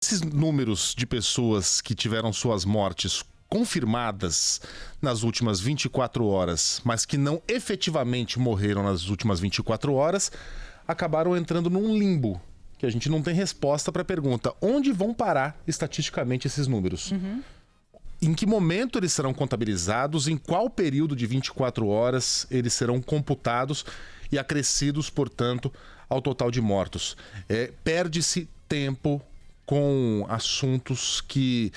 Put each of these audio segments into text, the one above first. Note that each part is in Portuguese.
Esses números de pessoas que tiveram suas mortes confirmadas nas últimas 24 horas, mas que não efetivamente morreram nas últimas 24 horas, acabaram entrando num limbo, que a gente não tem resposta para a pergunta: onde vão parar estatisticamente esses números? Em que momento eles serão contabilizados, em qual período de 24 horas eles serão computados e acrescidos, portanto, ao total de mortos. Perde-se tempo com assuntos que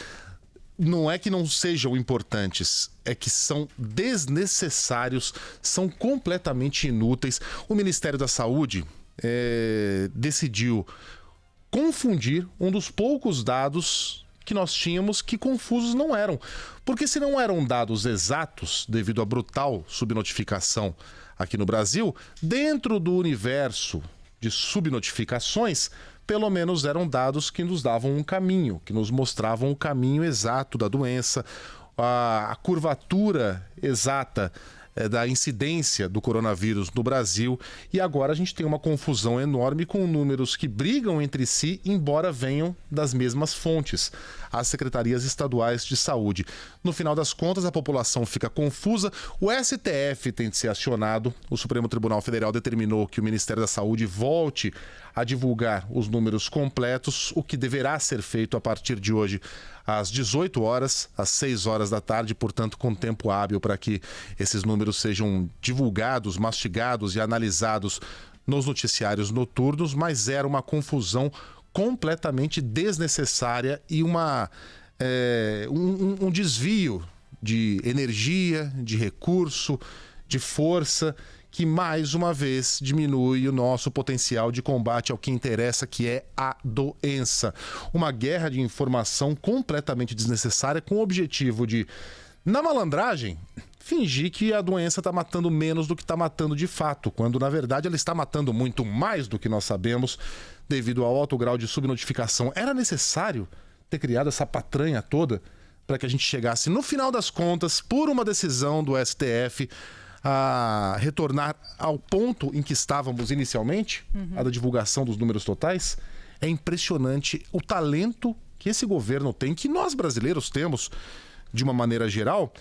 não é que não sejam importantes, é que são desnecessários, são completamente inúteis. O Ministério da Saúde decidiu confundir um dos poucos dados que nós tínhamos, que confusos não eram. Porque se não eram dados exatos, devido à brutal subnotificação aqui no Brasil, dentro do universo de subnotificações, pelo menos eram dados que nos davam um caminho, que nos mostravam o caminho exato da doença, a curvatura exata da incidência do coronavírus no Brasil. E agora a gente tem uma confusão enorme com números que brigam entre si, embora venham das mesmas fontes, as secretarias estaduais de saúde. No final das contas, a população fica confusa. O STF tem de ser acionado. O Supremo Tribunal Federal determinou que o Ministério da Saúde volte a divulgar os números completos, o que deverá ser feito a partir de hoje às 18 horas, às 6 horas da tarde, portanto com tempo hábil para que esses números sejam divulgados, mastigados e analisados nos noticiários noturnos. Mas era uma confusão completamente desnecessária e um desvio de energia, de recurso, de força, que mais uma vez diminui o nosso potencial de combate ao que interessa, que é a doença. Uma guerra de informação completamente desnecessária, com o objetivo de, na malandragem, fingir que a doença está matando menos do que está matando de fato, quando na verdade ela está matando muito mais do que nós sabemos, devido ao alto grau de subnotificação. Era necessário ter criado essa patranha toda para que a gente chegasse, no final das contas, por uma decisão do STF, a retornar ao ponto em que estávamos inicialmente, a da divulgação dos números totais. É impressionante o talento que esse governo tem, que nós brasileiros temos, de uma maneira geral,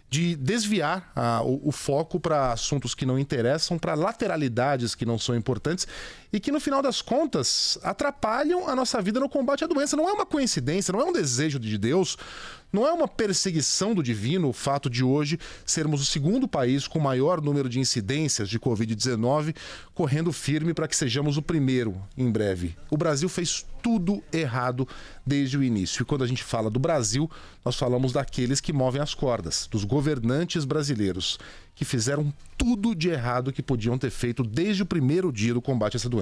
de desviar o foco para assuntos que não interessam, para lateralidades que não são importantes e que, no final das contas, atrapalham a nossa vida no combate à doença. Não é uma coincidência, não é um desejo de Deus, não é uma perseguição do divino o fato de hoje sermos o segundo país com o maior número de incidências de Covid-19, correndo firme para que sejamos o primeiro em breve. O Brasil fez tudo errado desde o início. E quando a gente fala do Brasil, nós falamos daqueles que movem as cordas, dos governantes brasileiros, que fizeram tudo de errado que podiam ter feito desde o primeiro dia do combate a essa doença.